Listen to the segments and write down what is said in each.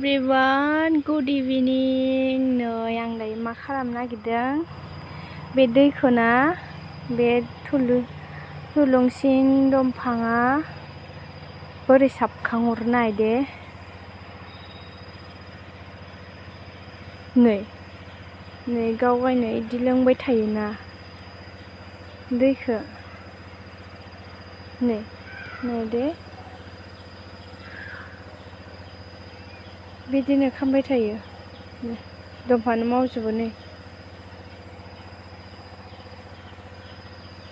everyone good इभिनिं नै आं दायो मा खालामनो नागिरदों बे दैखौ ना बे थुलुंसिं दंफाङा बोरै साबखांहरनाय दे नै गावगायनो इदि लोंबाय थायोना दैखौ नै दे बिदिनो खालामबाय थायो दंफाङानो मावजोबो नै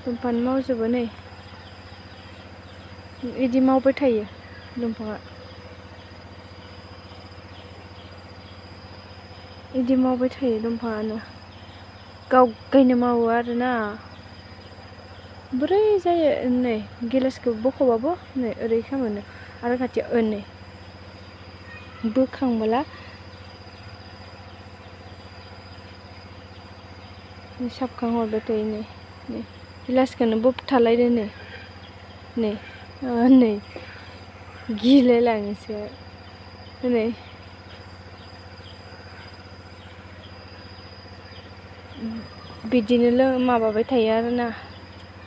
दंफाङानो मावजोबो नै इदि मावबाय थायो दंफाङा इदि मावबाय थायो दंफाङानो गावगायनो मावो आरोना बोरै जायो नै गिलासखौ बख'बाबो नै ओरै खालामो आरो खाथियाव नै बोखांबोला साबखांहरबाय थायो नै गिलासखौनो बोबथालायदो नै गिलायलाङोसो नै बिदिनो माबाबाय थायो आरोना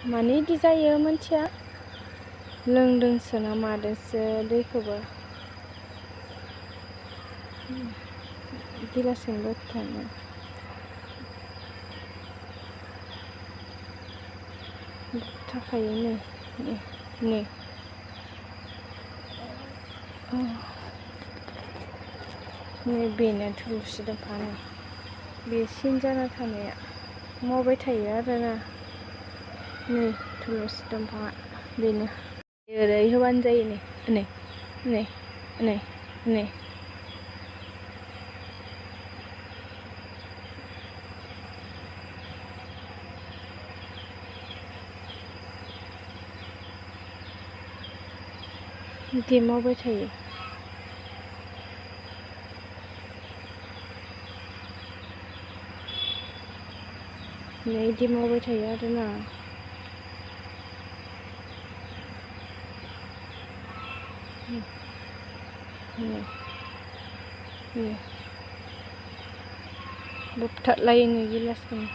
मानो इदि जायो मोनथिया लोंदोंसो ना मादोंसो दैखौबो गिलासजों बोबथानो थाखायो नै बेनो थुलुंसि दंफां बे सिन जाना थानाया मावबाय थायो आरोना नै थुलुंसि दंफाङा बेनो ओरै होबानो जायो नै बिदि मावबाय थायो नै इदि मावबाय थायो आरोना बोबथालायो नै गिलासखौनो